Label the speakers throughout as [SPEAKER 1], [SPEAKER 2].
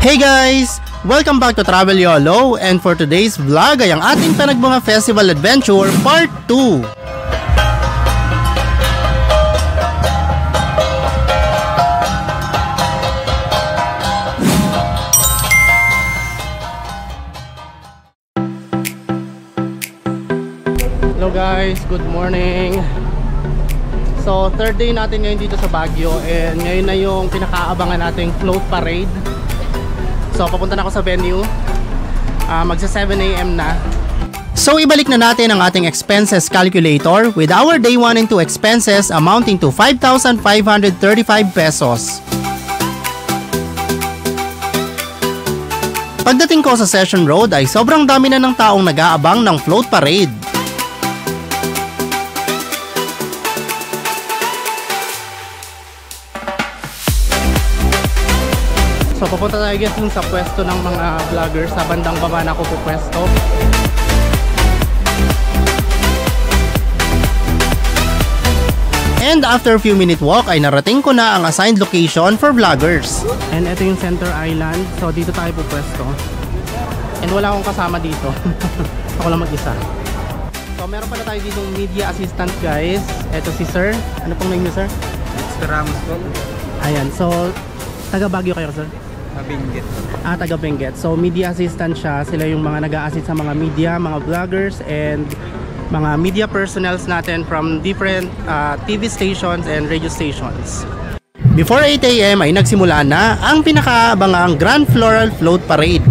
[SPEAKER 1] Hey guys! Welcome back to Travel YOLO, and for today's vlog ay ang ating Panagbunga Festival Adventure Part 2. Hello guys, good morning. So third day natin ngayon dito sa Baguio, and ngayon na yung pinakaabangan nating float parade. So papunta na ako sa venue, magsa 7 AM na. So ibalik na natin ang ating expenses calculator with our day 1 and 2 expenses amounting to 5,535 pesos. Pagdating ko sa Session Road ay sobrang dami na ng taong nag-aabang ng float parade. So pupunta tayo guys dun sa pwesto ng mga vloggers, sa bandang baba na ako po pwesto. And after a few minute walk ay narating ko na ang assigned location for vloggers. And ito yung Center Island, so dito tayo po pwesto. And wala akong kasama dito. Ako lang mag-isa. So meron pala tayo ditong media assistant guys. Ito si Sir. Ano pong name niyo Sir?
[SPEAKER 2] Mr. Ramos po.
[SPEAKER 1] Ayan, so taga Baguio kayo Sir?
[SPEAKER 2] Benguet.
[SPEAKER 1] Taga Benguet. So media assistant siya. Sila yung mga nag-a-assist sa mga media, mga vloggers and mga media personnels natin from different TV stations and radio stations. Before 8 AM ay nagsimula na ang pinakaabangang Grand Floral Float Parade.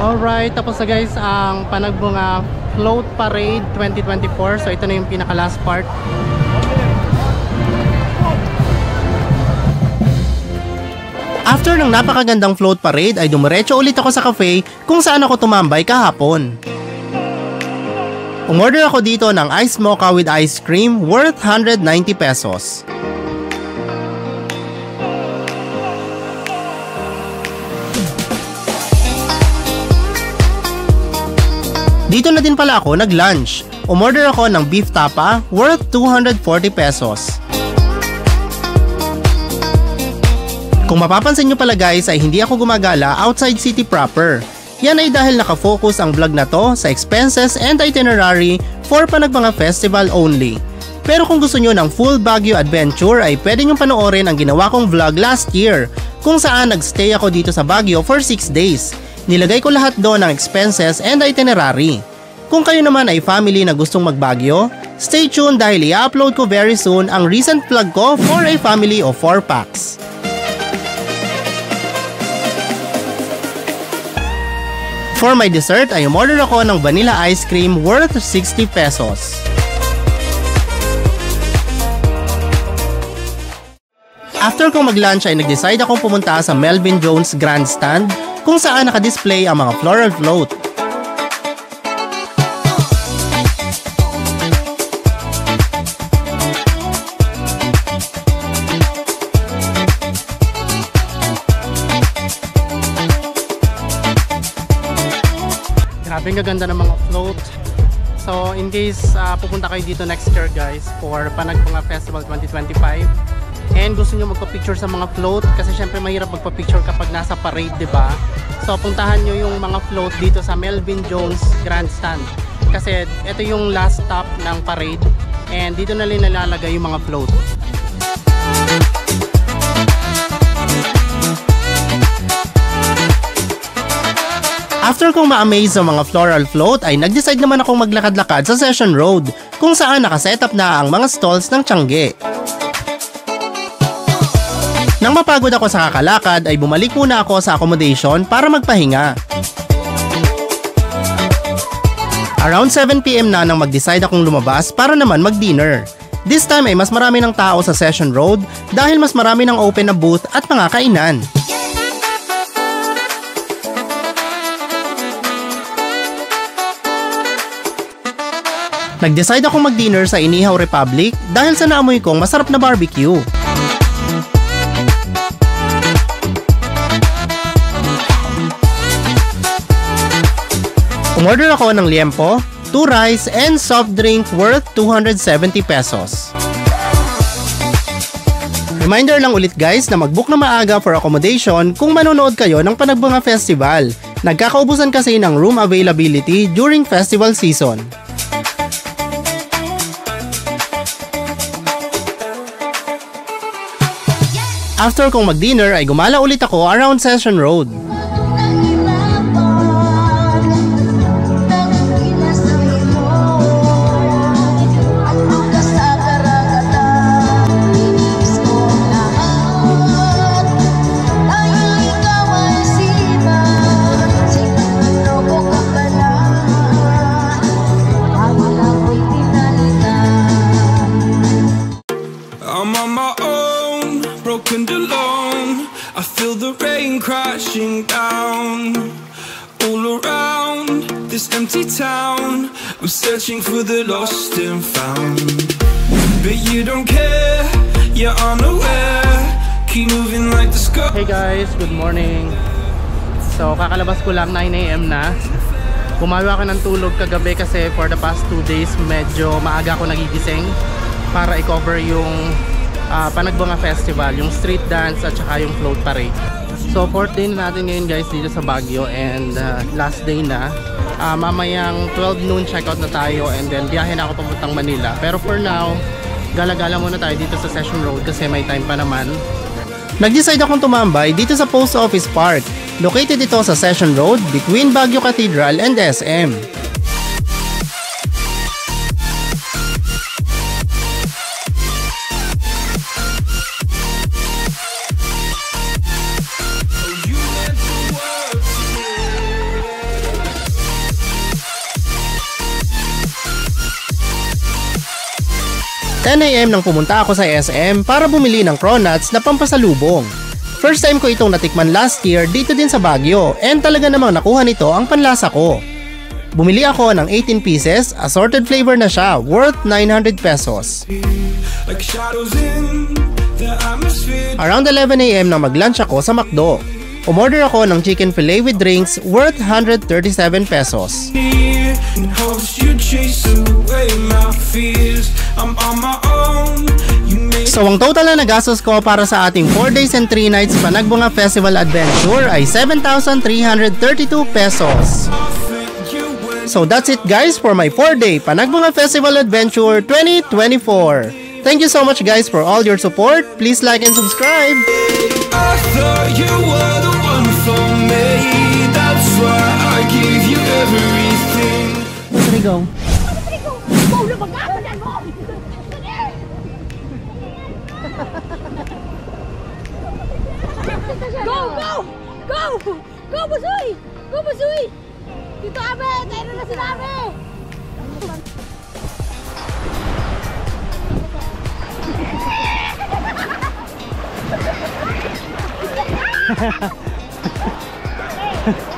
[SPEAKER 1] Alright, tapos na guys ang Panagbunga Float Parade 2024. So ito na yung pinaka last part. After ng napakagandang float parade ay dumiretso ulit ako sa cafe kung saan ako tumambay kahapon. Umorder ako dito ng ice mocha with ice cream worth 190 pesos. Dito na din pala ako nag-lunch. Umorder ako ng beef tapa worth 240 pesos. Kung mapapansin nyo pala guys ay hindi ako gumagala outside city proper. Yan ay dahil nakafocus ang vlog na to sa expenses and itinerary for Panagbunga Festival only. Pero kung gusto nyo ng full Baguio adventure ay pwede nyo panoorin ang ginawa kong vlog last year kung saan nagstay ako dito sa Baguio for 6 days. Nilagay ko lahat doon ng expenses and itinerary. Kung kayo naman ay family na gustong mag-Baguio, stay tuned dahil i-upload ko very soon ang recent vlog ko for a family of 4 packs. For my dessert ay umorder ako ng vanilla ice cream worth 60 pesos. After kong mag-lunch ay nag-decide akong pumunta sa Melvin Jones Grandstand kung saan naka-display ang mga floral float. Grabe ang gaganda ng mga float. So in case pupunta kayo dito next year guys for Panagbunga Festival 2025 and gusto nyo magpa-picture sa mga float kasi syempre mahirap magpa-picture kapag nasa parade, diba? So puntahan nyo yung mga float dito sa Melvin Jones Grandstand kasi ito yung last stop ng parade and dito na rin nalalagay yung mga float. After kong ma-amaze sa mga floral float ay nag-decide naman akong maglakad-lakad sa Session Road kung saan nakasetup na ang mga stalls ng Tiangge. Nang mapagod ako sa kakalakad ay bumalik muna ako sa accommodation para magpahinga. Around 7 PM na nang mag-decide akong lumabas para naman mag-dinner. This time ay mas marami ng tao sa Session Road dahil mas marami ng open na booth at mga kainan. Nag-decide akong mag-dinner sa Inihaw Republic dahil sa naamoy kong masarap na barbecue. Umorder ako ng liempo, 2 rice and soft drink worth 270 pesos. Reminder lang ulit guys na mag-book na maaga for accommodation kung manonood kayo ng Panagbunga Festival. Nagkakaubusan kasi ng room availability during festival season. After kong mag-dinner ay gumala ulit ako around Session Road.
[SPEAKER 3] I'm on my own, broken alone. I feel the rain crashing down all around this empty town. I'm searching for the lost and found, but you don't care, you're unaware. Keep moving like the sky.
[SPEAKER 1] Hey guys, good morning. So kakalabas ko lang 9 AM na. Bumawi ako ng tulog kagabi kasi for the past 2 days medyo maaga ako nagigising para i-cover yung Panagbunga Festival, yung street dance at saka yung float parade. So 4th day na natin ngayon guys dito sa Baguio and last day na. Mamayang 12 noon checkout na tayo and then biyahe na ako papuntang Manila. Pero for now, gala-gala muna tayo dito sa Session Road kasi may time pa naman. Nag-decide akong tumambay dito sa Post Office Park. Located ito sa Session Road between Baguio Cathedral and SM. 10 AM nang pumunta ako sa SM para bumili ng cronuts na pampasalubong. First time ko itong natikman last year dito din sa Baguio and talaga namang nakuha nito ang panlasa ko. Bumili ako ng 18 pieces, assorted flavor na siya, worth 900 pesos.
[SPEAKER 3] like shadows in the atmosphere.
[SPEAKER 1] Around 11 AM nang mag-lunch ako sa McDo. Umorder ako ng chicken fillet with drinks worth 137 pesos.
[SPEAKER 3] In hopes you chase away my fears. I'm on my own. You made
[SPEAKER 1] So ang total na nagastos ko para sa ating 4 days and 3 nights Panagbunga Festival Adventure ay 7,332 pesos. So that's it guys for my 4-day Panagbunga Festival Adventure 2024. Thank you so much guys for all your support. Please like and subscribe.
[SPEAKER 3] I thought you were the one for me. That's why I give you everything.
[SPEAKER 1] Let's go.
[SPEAKER 4] Go, go! Go! Go, Busoy! Go, Busoy! Dito, Abe! Tayo na sila, Abe!
[SPEAKER 1] Ha